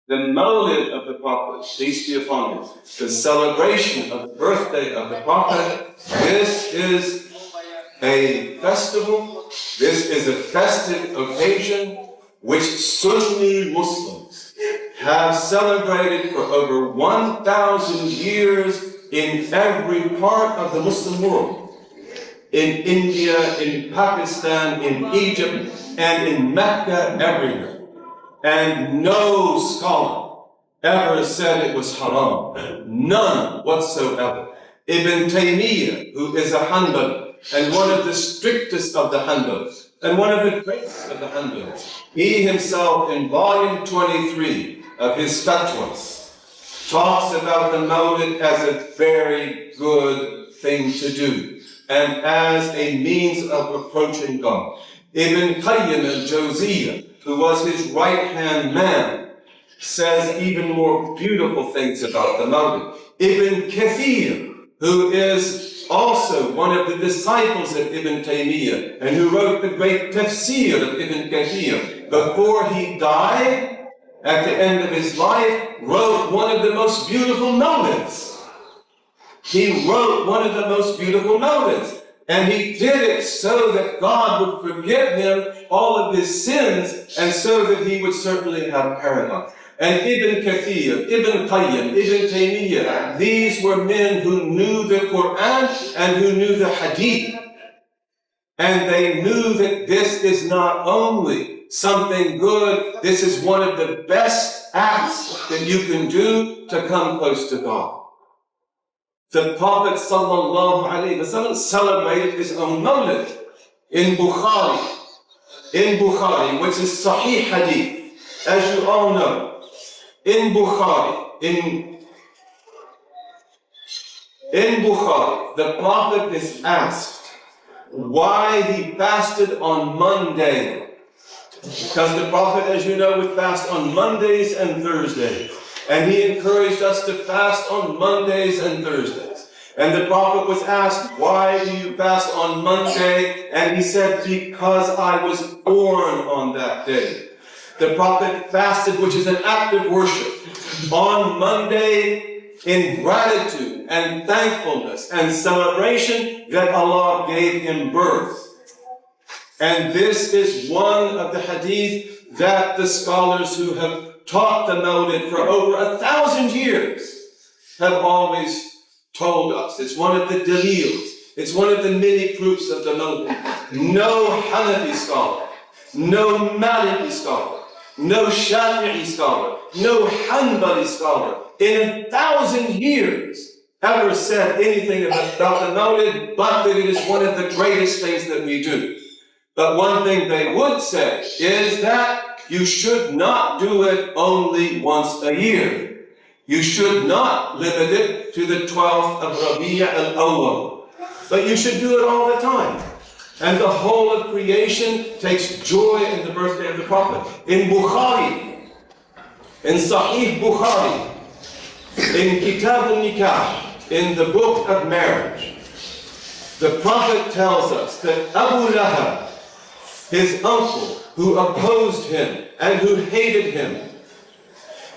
The Mawlid of the Prophet, peace be upon him, the celebration of the birthday of the Prophet, this is a festival, this is a festive occasion which Sunni Muslims have celebrated for over 1,000 years in every part of the Muslim world. In India, in Pakistan, in Egypt, and in Mecca, everywhere. And no scholar ever said it was haram. None whatsoever. Ibn Taymiyyah, who is a Hanbali, and one of the strictest of the Hanbalis, and one of the greatest of the Hanbalis, he himself in volume 23 of his fatwas talks about the Mawlid as a very good thing to do, and as a means of approaching God. Ibn Qayyim al-Jawziyah, who was his right-hand man, says even more beautiful things about the Mawlid. Ibn Kathir, who is also one of the disciples of Ibn Taymiyyah, and who wrote the great tafsir of Ibn Kathir, before he died, at the end of his life, wrote one of the most beautiful Mawlids. He wrote one of the most beautiful Mawlids. And he did it so that God would forgive him all of his sins, and so that he would certainly have paradise. And Ibn Kathir, Ibn Qayyim, Ibn Taymiyyah, these were men who knew the Quran and who knew the Hadith. And they knew that this is not only something good, this is one of the best acts that you can do to come close to God. The Prophet ﷺ celebrated his own Mawlid in Bukhari, which is Sahih Hadith, as you all know. In Bukhari, the Prophet is asked why he fasted on Monday. Because the Prophet, as you know, would fast on Mondays and Thursdays. And he encouraged us to fast on Mondays and Thursdays. And the Prophet was asked, why do you fast on Monday? And he said, because I was born on that day. The Prophet fasted, which is an act of worship, on Monday in gratitude and thankfulness and celebration that Allah gave him birth. And this is one of the hadith that the scholars who have taught the Mawlid for over 1,000 years have always told us. It's one of the dalils. It's one of the many proofs of the Mawlid. No Hanafi scholar, no Maliki scholar, no Shafi'i scholar, no Hanbali scholar in 1,000 years ever said anything about the Mawlid, but that it is one of the greatest things that we do. But one thing they would say is that you should not do it only once a year. You should not limit it to the 12th of Rabi' al-Awwal. But you should do it all the time. And the whole of creation takes joy in the birthday of the Prophet. In Bukhari, in Sahih Bukhari, in Kitab al-Nikah, in the book of marriage, the Prophet tells us that Abu Lahab, his uncle, who opposed him and who hated him,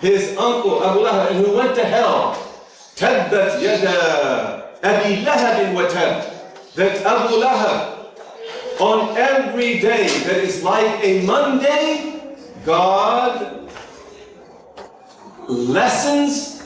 his uncle Abu Lahab, and who went to hell, Tabbat yada Abi Lahab wa tab, that Abu Lahab, on every day that is like a Monday, God lessens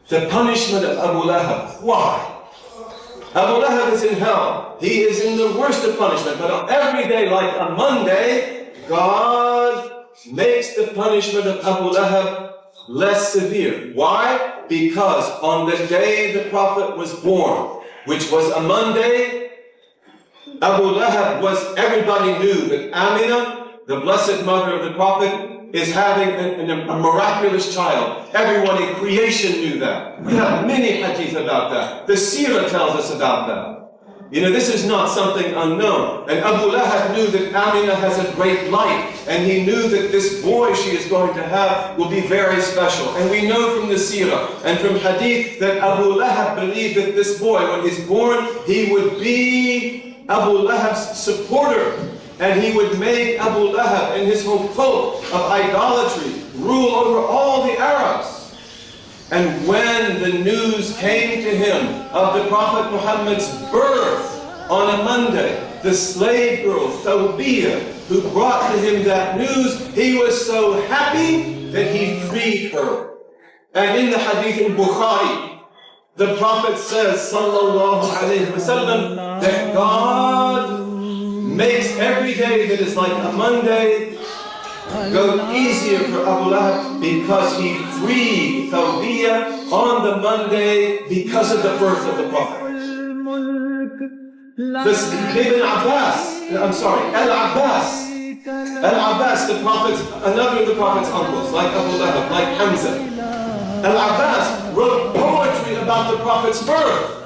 the punishment of Abu Lahab. Why? Abu Lahab is in hell. He is in the worst of punishment. But on every day, like a Monday, God makes the punishment of Abu Lahab less severe. Why? Because on the day the Prophet was born, which was a Monday, Abu Lahab everybody knew that Amina, the blessed mother of the Prophet, is having a miraculous child. Everyone in creation knew that. We have many hadith about that. The Seerah tells us about that. You know, this is not something unknown. And Abu Lahab knew that Amina has a great light, and he knew that this boy she is going to have will be very special. And we know from the Seerah and from hadith that Abu Lahab believed that this boy, when he's born, he would be Abu Lahab's supporter. And he would make Abu Lahab and his whole cult of idolatry rule over all the And when the news came to him of the Prophet Muhammad's birth on a Monday, the slave girl, Thawbiyah, who brought to him that news, he was so happy that he freed her. And in the Hadith in Bukhari, the Prophet says, sallallahu alayhi wasallam, that God makes every day that is like a Monday go easier for Abu Lahab because he freed Thawbiyah on the Monday because of the birth of the Prophet. Al-Abbas, another of the Prophet's uncles, like Abu Lahab, like Hamza. Al-Abbas wrote poetry about the Prophet's birth.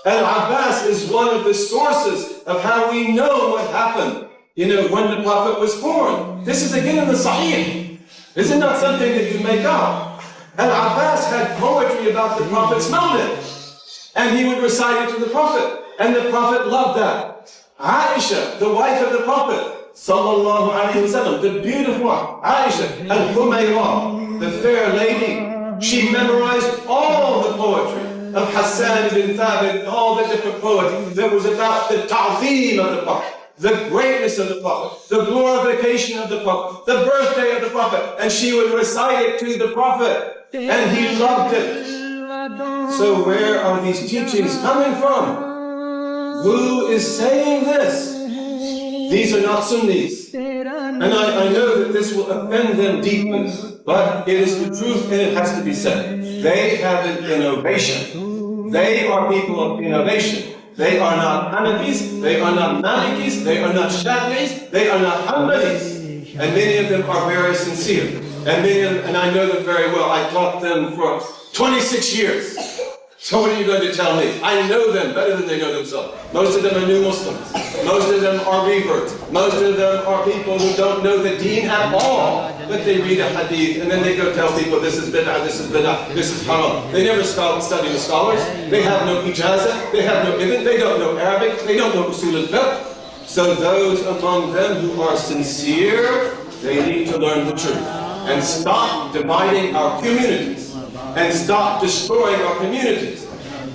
Al-Abbas is one of the sources of how we know what happened, when the Prophet was born. This is again in the Sahih. This is not something that you make up. Al-Abbas had poetry about the Prophet's Mawlid, and he would recite it to the Prophet, and the Prophet loved that. Aisha, the wife of the Prophet, sallallahu alayhi wasallam, the beautiful one, Aisha al-Humayra, the fair lady, she memorized all the poetry of Hassan ibn Thabit, all the different poets that was about the ta'zeem of the Prophet, the greatness of the Prophet, the glorification of the Prophet, the birthday of the Prophet, and she would recite it to the Prophet, and he loved it. So where are these teachings coming from? Who is saying this? These are not Sunnis. And I know that this will offend them deeply, but it is the truth and it has to be said. They have an innovation. They are people of innovation. They are not Hanafis, they are not Malikis, they are not Shafi'is, they are not Hanbalis. And many of them are very sincere. And I know them very well. I taught them for 26 years. So what are you going to tell me? I know them better than they know themselves. Most of them are new Muslims. Most of them are reverts. Most of them are people who don't know the deen at all. But they read a hadith and then they go tell people this is bid'ah, this is bid'ah, this is haram. They never study the scholars. They have no ijazah. They have no ibn. They don't know Arabic. They don't know usul al-fiqh. So those among them who are sincere, they need to learn the truth and stop dividing our communities. And stop destroying our communities,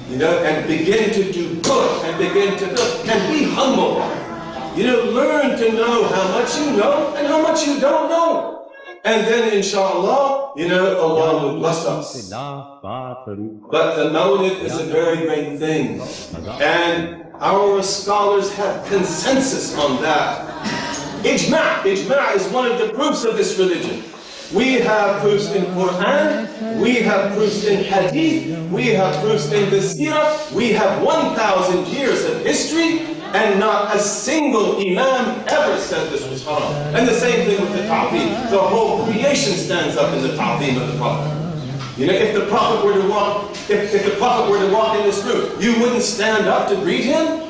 and begin to do good, and begin to build, and be humble. Learn to know how much you know and how much you don't know. And then, inshallah, Allah will bless us. But the Mawlid is a very great thing. And our scholars have consensus on that. Ijma' is one of the proofs of this religion. We have proofs in Quran, we have proofs in Hadith, we have proofs in the Seerah, we have 1,000 years of history, and not a single Imam ever said this was haram. And the same thing with the ta'zeem. The whole creation stands up in the ta'zeem of the Prophet. If the Prophet were to walk, if the Prophet were to walk in this room, you wouldn't stand up to greet him?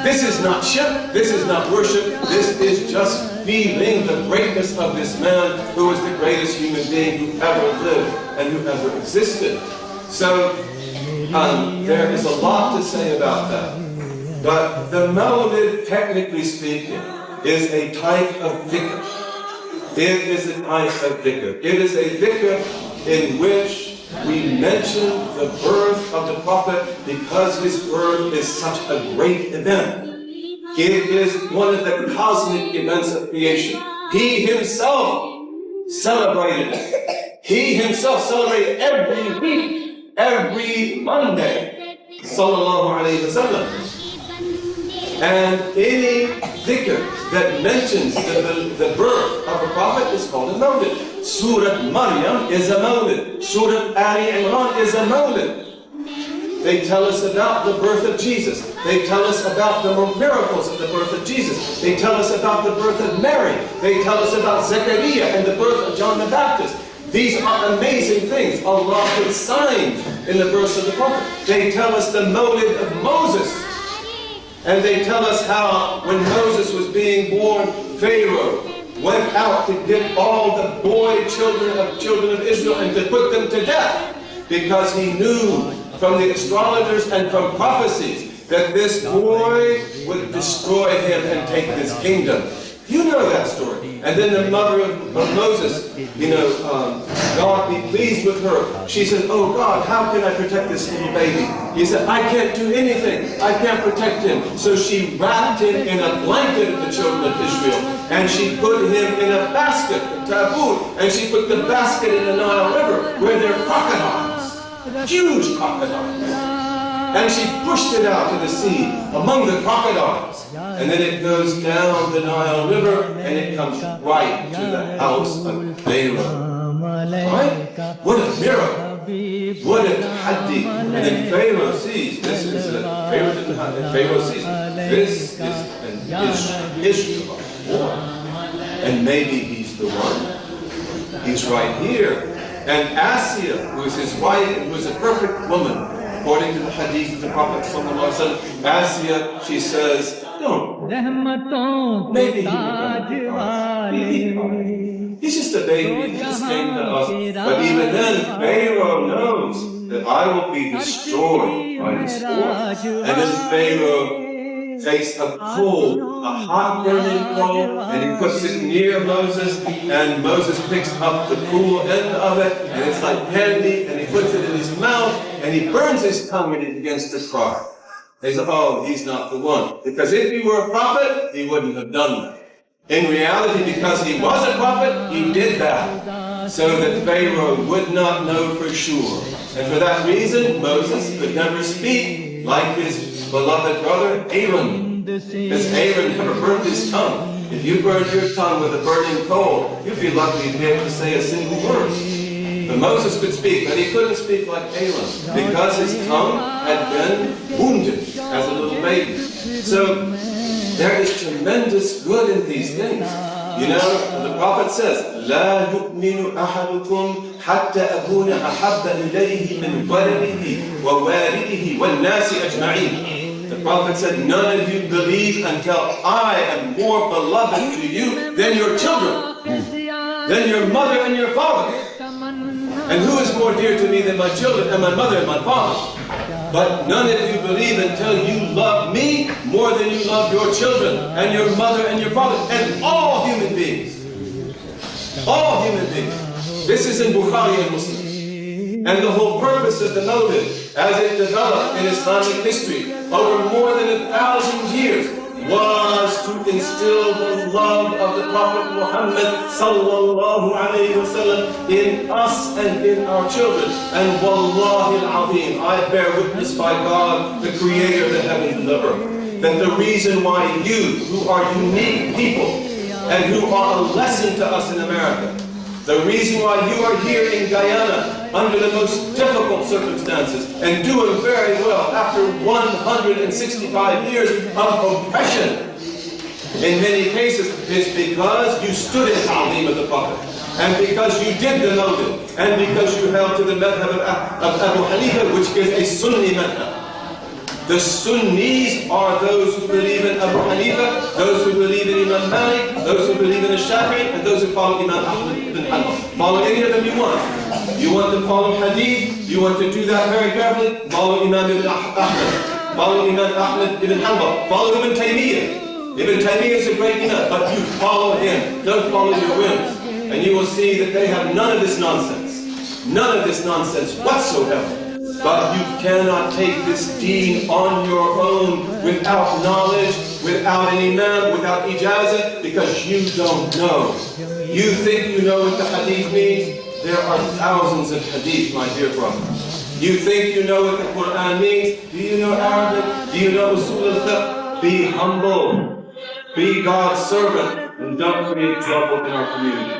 This is not shirk, this is not worship, this is just feeling the greatness of this man who was the greatest human being who ever lived and who ever existed. So there is a lot to say about that. But the Mawlid, technically speaking, is a type of dhikr. It is a type of dhikr. It is a dhikr in which we mention the birth of the Prophet because his birth is such a great event. It is one of the cosmic events of creation. He himself celebrated it. He himself celebrated every week, every Monday, sallallahu alayhi wasallam. And any dhikr that mentions the birth of a prophet is called a Mawlid. Surah Maryam is a Mawlid. Surah Ali Imran is a Mawlid. They tell us about the birth of Jesus. They tell us about the miracles of the birth of Jesus. They tell us about the birth of Mary. They tell us about Zechariah and the birth of John the Baptist. These are amazing things. Allah put signs in the birth of the Prophet. They tell us the Mawlid of Moses. And they tell us how when Moses was being born, Pharaoh went out to get all the children of Israel and to put them to death because he knew from the astrologers and from prophecies that this boy would destroy him and take his kingdom. You know that story. And then the mother of Moses, God pleased with her. She said, oh God, how can I protect this little baby? He said, I can't do anything. I can't protect him. So she wrapped him in a blanket of the children of Israel. And she put him in a basket, a taboo. And she put the basket in the Nile River where there are crocodiles. Huge crocodiles. And she pushed it out to the sea among the crocodiles. And then it goes down the Nile River and it comes right to the house of Pharaoh. Right? What a miracle. What a tahaddi. And then Pharaoh sees, this is Pharaoh didn't have it. Pharaoh sees, this is an Israel born. And maybe he's the one. He's right here. And Asiya, who is his wife and who is a perfect woman, according to the hadith of the Prophet ﷺ, Asiya, she says, no, maybe he's just a baby, he just came to us. But even then, Pharaoh knows that I will be destroyed by this sword. And then Pharaoh takes a coal, a hot burning coal, and he puts it near Moses, and Moses picks up the cool end of it, and it's like candy, and he puts it in his mouth, and he burns his tongue and it begins to cry. They say, oh, he's not the one. Because if he were a prophet, he wouldn't have done that. In reality, because he was a prophet, he did that, so that Pharaoh would not know for sure. And for that reason, Moses could never speak like his beloved brother Aaron, because Aaron never burned his tongue. If you burned your tongue with a burning coal, you'd be lucky to be able to say a single word. But Moses could speak, but he couldn't speak like Aaron, because his tongue had been wounded as a little baby. So there is tremendous good in these things. You know, the Prophet says, لا يؤمن أحدكم حتى أكون أحب إليه من ولده ووالده والناس أجمعين. The Prophet said, none of you believe until I am more beloved to you than your children, than your mother and your father. And who is more dear to me than my children and my mother and my father? But none of you believe until you love me more than you love your children and your mother and your father and all human beings. All human beings. This is in Bukhari and Muslim. And the whole purpose of the Mawlid, as it developed in Islamic history over more than 1,000 years, was to instill the love of the Prophet Muhammad sallallahu alayhi wasallam in us and in our children. And wallahi al-azim, I bear witness by God, the creator of the heavens and the earth, that the reason why you, who are unique people and who are a lesson to us in America, the reason why you are here in Guyana under the most difficult circumstances and doing very well after 165 years of oppression in many cases is because you stood in ta'zeem of the Prophet, and because you did the Mawlid, and because you held to the madhab of Abu Hanifa, which is a Sunni madhab. The Sunnis are those who believe in Abu Hanifa, those who believe in Imam Malik, those who believe in Shafi'i, and those who follow Imam Ahmad ibn Hanbal. Follow any of them you want. You want to follow Hadith, you want to do that very carefully, follow Imam ibn Ahmad, follow Imam Ahmad ibn Hanbal, follow Ibn Taymiyyah. Ibn Taymiyyah is a great Imam, but you follow him, don't follow your whims. And you will see that they have none of this nonsense. None of this nonsense whatsoever. But you cannot take this deen on your own without knowledge, without an imam, without ijazah, because you don't know. You think you know what the hadith means? There are thousands of hadith, my dear brother. You think you know what the Quran means? Do you know Arabic? Do you know usul al-fiqh? Be humble. Be God's servant. And don't create trouble in our community.